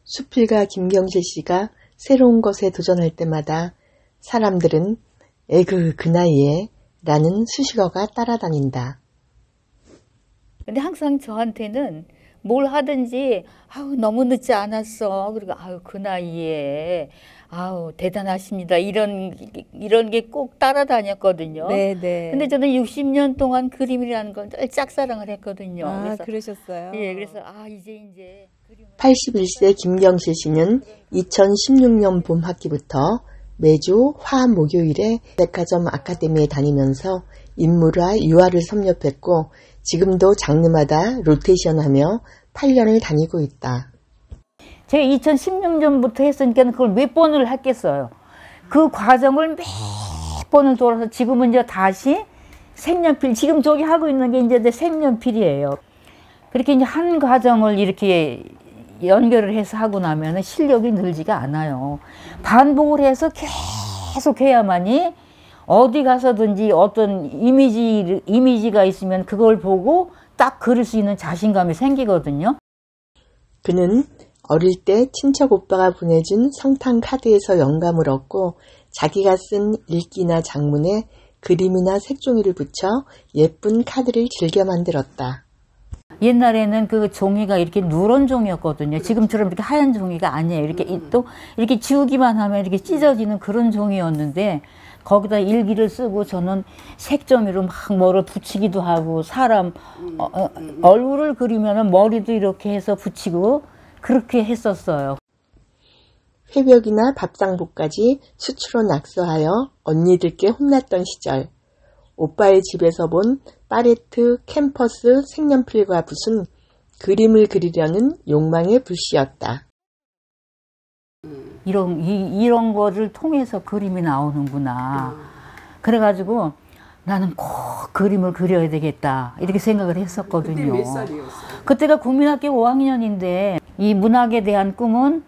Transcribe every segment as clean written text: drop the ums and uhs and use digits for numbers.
수필가 김경실 씨가 새로운 것에 도전할 때마다 사람들은 에그 그 나이에 라는 수식어가 따라다닌다. 근데 항상 저한테는 뭘 하든지 아우 너무 늦지 않았어. 그리고 아우 그 나이에 아우 대단하십니다. 이런 게 꼭 따라다녔거든요. 네네. 근데 저는 60년 동안 그림이라는 걸 늘 짝사랑을 했거든요. 아, 그래서 그러셨어요? 예, 그래서 이제 81세 김경실 씨는 2016년 봄 학기부터 매주 화 목요일에 백화점 아카데미에 다니면서 인물화 유화를 섭렵했고 지금도 장르마다 로테이션하며 8년을 다니고 있다. 제가 2016년부터 했으니까 그걸 몇 번을 했겠어요. 그 과정을 몇 번을 돌아서 지금은 이제 다시 색연필, 지금 저기 하고 있는 게 이제 내 색연필이에요. 그렇게 이제 한 과정을 이렇게 연결을 해서 하고 나면 실력이 늘지가 않아요. 반복을 해서 계속 해야만이 어디 가서든지 어떤 이미지가 있으면 그걸 보고 딱 그릴 수 있는 자신감이 생기거든요. 그는 어릴 때 친척 오빠가 보내준 성탄 카드에서 영감을 얻고 자기가 쓴 일기나 장문에 그림이나 색종이를 붙여 예쁜 카드를 즐겨 만들었다. 옛날에는 그 종이가 이렇게 누런 종이였거든요. 지금처럼 이렇게 하얀 종이가 아니에요. 이렇게 또 이렇게 지우기만 하면 이렇게 찢어지는 그런 종이였는데 거기다 일기를 쓰고 저는 색종이로 막 뭐를 붙이기도 하고 사람 얼굴을 그리면은 머리도 이렇게 해서 붙이고 그렇게 했었어요. 회벽이나 밥상복까지 수치로 낙서하여 언니들께 혼났던 시절. 오빠의 집에서 본 파레트, 캔버스, 색연필과 붓은 그림을 그리려는 욕망의 불씨였다. 이런 거를 통해서 그림이 나오는구나. 그래가지고 나는 꼭 그림을 그려야 되겠다 이렇게 생각을 했었거든요. 그때 몇 살이었어요? 그때가 국민학교 5학년인데 이 문학에 대한 꿈은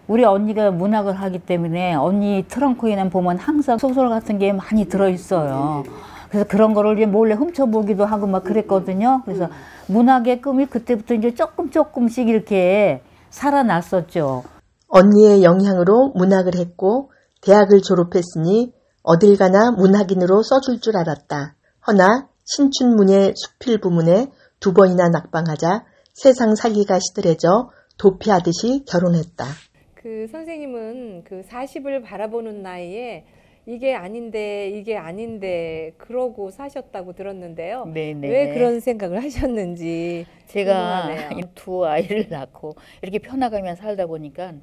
우리 언니가 문학을 하기 때문에 언니 트렁크에는 보면 항상 소설 같은 게 많이 들어있어요. 그래서 그런 거를 이제 몰래 훔쳐보기도 하고 막 그랬거든요. 그래서 문학의 꿈이 그때부터 이제 조금씩 이렇게 살아났었죠. 언니의 영향으로 문학을 했고 대학을 졸업했으니 어딜 가나 문학인으로 써줄 줄 알았다. 허나 신춘문예 수필 부문에 2번이나 낙방하자 세상 살기가 시들해져 도피하듯이 결혼했다. 그 선생님은 그 40을 바라보는 나이에 이게 아닌데 그러고 사셨다고 들었는데요. 네네. 왜 그런 생각을 하셨는지 제가 궁금하네요. 2 아이를 낳고 이렇게 편하게 살다 보니까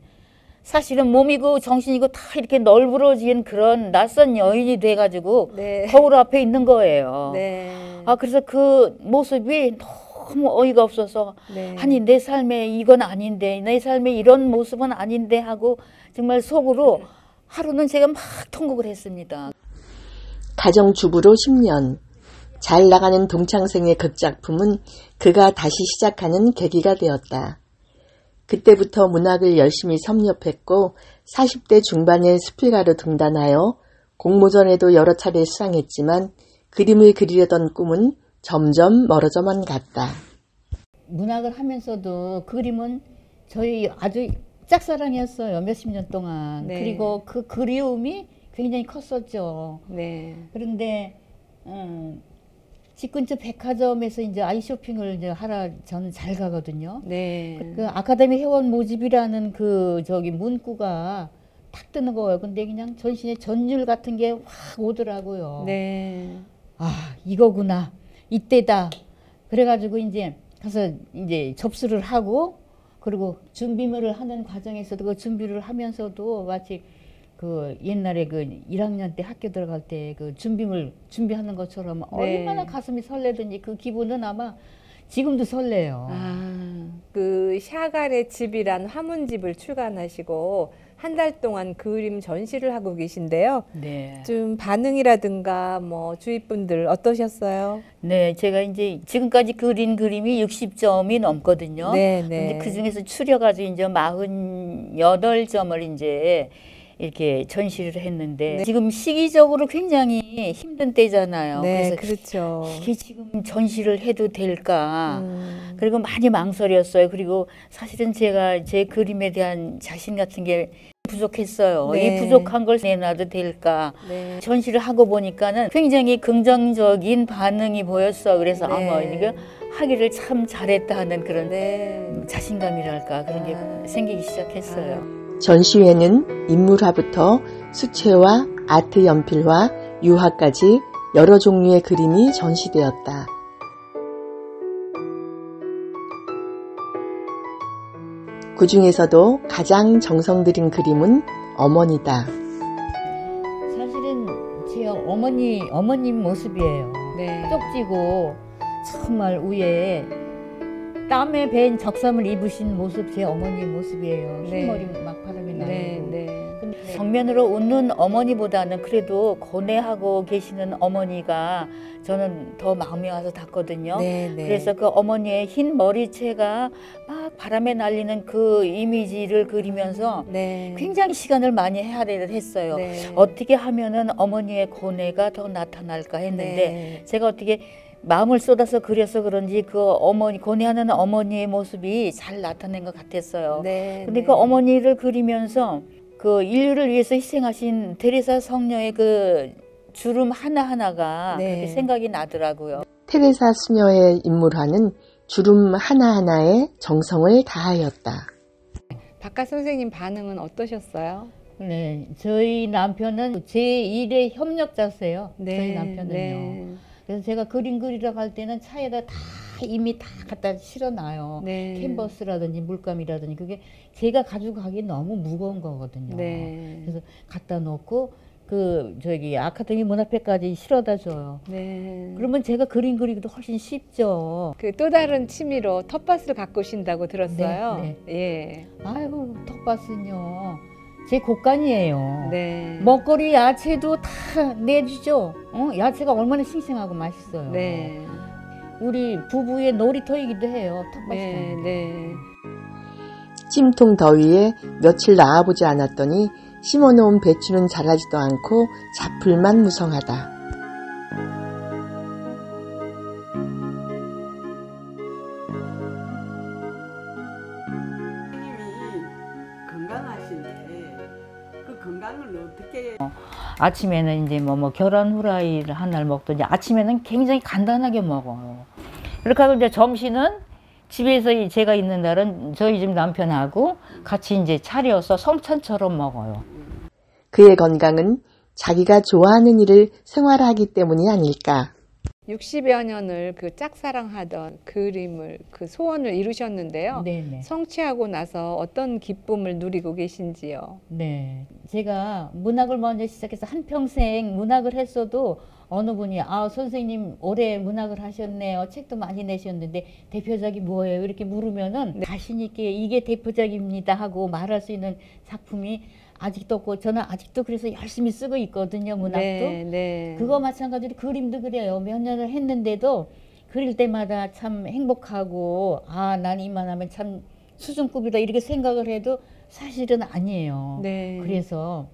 사실은 몸이고 정신이고 다 이렇게 널브러진 그런 낯선 여인이 돼가지고 네. 거울 앞에 있는 거예요. 네. 그래서 그 모습이 너무 어이가 없어서 네. 아니 내 삶에 이건 아닌데 내 삶에 이런 모습은 아닌데 하고 정말 속으로 하루는 제가 막 통곡을 했습니다. 가정주부로 10년. 잘 나가는 동창생의 극작품은 그가 다시 시작하는 계기가 되었다. 그때부터 문학을 열심히 섭렵했고 40대 중반에 수필가로 등단하여 공모전에도 여러 차례 수상했지만 그림을 그리려던 꿈은 점점 멀어져만 갔다. 문학을 하면서도 그림은 저희 아주 짝사랑이었어요. 몇십 년 동안. 네. 그리고 그 그리움이 굉장히 컸었죠. 네. 그런데 집 근처 백화점에서 이제 아이 쇼핑을 이제 하러 저는 잘 가거든요. 네. 그 아카데미 회원 모집이라는 그 저기 문구가 탁 뜨는 거예요. 근데 그냥 전신에 전율 같은 게 확 오더라고요. 네. 이거구나. 이때다. 그래가지고 이제 가서 이제 접수를 하고 그리고 준비물을 하는 과정에서도 그 준비를 하면서도 마치 그 옛날에 그 1학년 때 학교 들어갈 때 그 준비물 준비하는 것처럼 얼마나 가슴이 설레든지 그 기분은 아마 지금도 설레요. 그 샤갈의 집이란 화문집을 출간하시고 한 달 동안 그림 전시를 하고 계신데요. 네. 좀 반응이라든가 뭐 주위 분들 어떠셨어요? 네, 제가 이제 지금까지 그린 그림이 60점이 넘거든요. 네, 근데 네. 그 중에서 추려가지고 이제 48점을 이제 이렇게 전시를 했는데 네. 지금 시기적으로 굉장히 힘든 때잖아요. 네, 그래서 그렇죠. 이게 지금 전시를 해도 될까? 그리고 많이 망설였어요. 그리고 사실은 제가 제 그림에 대한 자신 같은 게 부족했어요. 네. 이 부족한 걸 내놔도 될까? 네. 전시를 하고 보니까는 굉장히 긍정적인 반응이 보였어. 그래서 네. 아마 이거 하기를 참 잘했다 하는 그런 네. 자신감이랄까 그런 게 생기기 시작했어요. 전시회는 인물화부터 수채화, 아트 연필화, 유화까지 여러 종류의 그림이 전시되었다. 그 중에서도 가장 정성 들인 그림은 어머니다. 사실은 제 어머님 모습이에요. 네. 쪽지고 정말 위에 땀에 밴 적삼을 입으신 모습 제 어머님 모습이에요. 네. 흰머리 막 바람이 나고. 네. 네. 근데 정면으로 웃는 어머니보다는 그래도 고뇌하고 계시는 어머니가 저는 더 마음이 와서 닿거든요. 네. 네. 그래서 그 어머니의 흰 머리채가 막 바람에 날리는 그 이미지를 그리면서 네. 굉장히 시간을 많이 할애를 했어요. 네. 어떻게 하면은 어머니의 고뇌가 더 나타날까 했는데 네. 제가 어떻게 마음을 쏟아서 그려서 그런지 그 어머니 고뇌하는 어머니의 모습이 잘 나타낸 것 같았어요. 네. 근데 네. 그 어머니를 그리면서 그 인류를 위해서 희생하신 테레사 성녀의 그 주름 하나하나가 네. 그렇게 생각이 나더라고요. 테레사 수녀의 인물화는 주름 하나하나에 정성을 다하였다. 박가 선생님 반응은 어떠셨어요? 네, 저희 남편은 제 일의 협력자세요. 네. 저희 남편은요. 네. 그래서 제가 그림 그리러 갈 때는 차에다 다 이미 다 갖다 실어놔요. 네. 캔버스라든지 물감이라든지 그게 제가 가지고 가기 너무 무거운 거거든요. 네. 그래서 갖다 놓고 그 저기 아카데미 문 앞에까지 실어다 줘요. 네. 그러면 제가 그림 그리기도 훨씬 쉽죠. 그 또 다른 취미로 텃밭을 가꾸신다고 들었어요. 네, 예. 아이고 텃밭은요 제 곳간이에요. 네. 먹거리 야채도 다 내주죠. 야채가 얼마나 싱싱하고 맛있어요. 네. 우리 부부의 놀이터이기도 해요. 텃밭이. 네. 네. 찜통 더위에 며칠 나와보지 않았더니 심어놓은 배추는 자라지도 않고 잡풀만 무성하다. 선생님이 건강하신데 그 건강을 어떻게 아침에는 이제 뭐 계란 후라이를 한 날 먹든지 아침에는 굉장히 간단하게 먹어요. 그렇게 하고 이제 점심은 집에서 제가 있는 날은 저희 집 남편하고 같이 이제 차려서 성찬처럼 먹어요. 그의 건강은 자기가 좋아하는 일을 생활화하기 때문이 아닐까. 60여 년을 그 짝사랑하던 그림을 그 소원을 이루셨는데요. 네네. 성취하고 나서 어떤 기쁨을 누리고 계신지요? 네. 제가 문학을 먼저 시작해서 한평생 문학을 했어도 어느 분이 선생님 올해 문학을 하셨네요. 책도 많이 내셨는데 대표작이 뭐예요? 이렇게 물으면은 자신 있게 이게 대표작입니다 하고 말할 수 있는 작품이 아직도 없고 저는 아직도 그래서 열심히 쓰고 있거든요. 문학도. 네, 네. 그거 마찬가지로 그림도 그래요. 몇 년을 했는데도 그릴 때마다 참 행복하고 난 이만하면 참 수준급이다 이렇게 생각을 해도 사실은 아니에요. 네. 그래서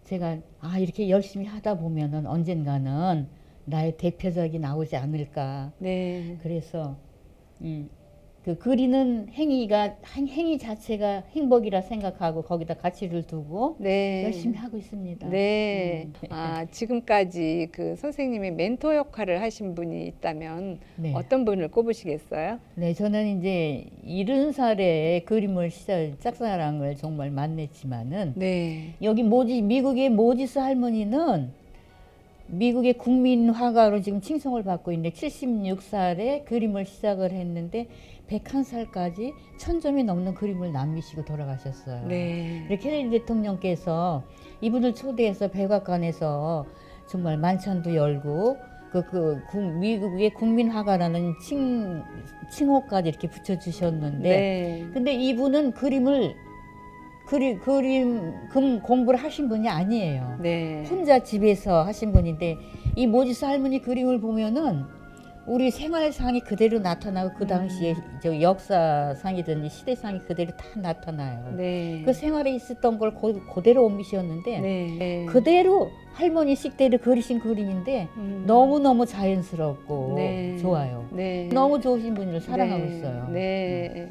제가 이렇게 열심히 하다 보면은 언젠가는 나의 대표작이 나오지 않을까. 네. 그래서 그 그리는 행위 자체가 행복이라 생각하고 거기다 가치를 두고 네. 열심히 하고 있습니다. 네. 지금까지 그 선생님의 멘토 역할을 하신 분이 있다면 네. 어떤 분을 꼽으시겠어요? 네, 저는 이제 70살에 그림을 짝사랑을 정말 만났지만은 네. 여기 미국의 모지스 할머니는 미국의 국민 화가로 지금 칭송을 받고 있는데 76살에 그림을 시작을 했는데 101살까지 1000점이 넘는 그림을 남기시고 돌아가셨어요. 네. 케네디 대통령께서 이분을 초대해서 백악관에서 정말 만찬도 열고 미국의 국민 화가라는 칭호까지 이렇게 붙여주셨는데 네. 근데 이분은 그림 공부를 하신 분이 아니에요. 네. 혼자 집에서 하신 분인데 이 모지스 할머니 그림을 보면은 우리 생활상이 그대로 나타나고 그 당시에 저 역사상이든지 시대상이 그대로 다 나타나요. 네. 그 생활에 있었던 걸 그대로 옮기셨는데 네. 그대로 할머니 식대로 그리신 그림인데 너무너무 자연스럽고 네. 좋아요. 네. 너무 좋으신 분을 사랑하고 네. 있어요. 네.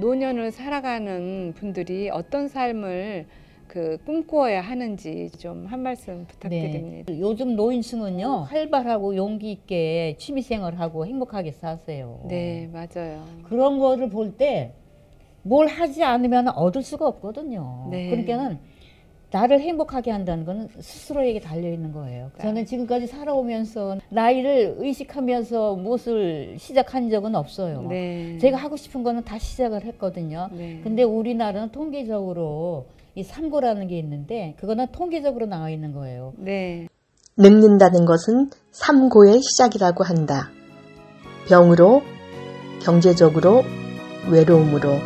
노년을 살아가는 분들이 어떤 삶을 꿈꾸어야 하는지 좀 한 말씀 부탁드립니다. 네. 요즘 노인층은요 활발하고 용기 있게 취미생활하고 행복하게 사세요. 네, 맞아요. 그런 거를 볼 때 뭘 하지 않으면 얻을 수가 없거든요. 네. 그러니까는 나를 행복하게 한다는 건 스스로에게 달려있는 거예요. 저는 지금까지 살아오면서 나이를 의식하면서 무엇을 시작한 적은 없어요. 네. 제가 하고 싶은 거는 다 시작을 했거든요. 네. 근데 우리나라는 통계적으로 이 삼고라는 게 있는데 그거는 통계적으로 나와 있는 거예요. 네. 늙는다는 것은 삼고의 시작이라고 한다. 병으로, 경제적으로, 외로움으로.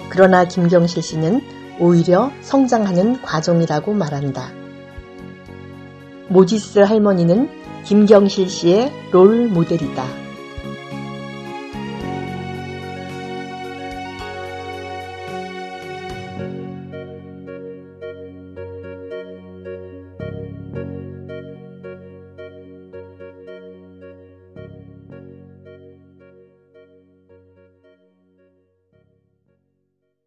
그러나 김경실 씨는 오히려 성장하는 과정이라고 말한다. 모지스 할머니는 김경실 씨의 롤 모델이다.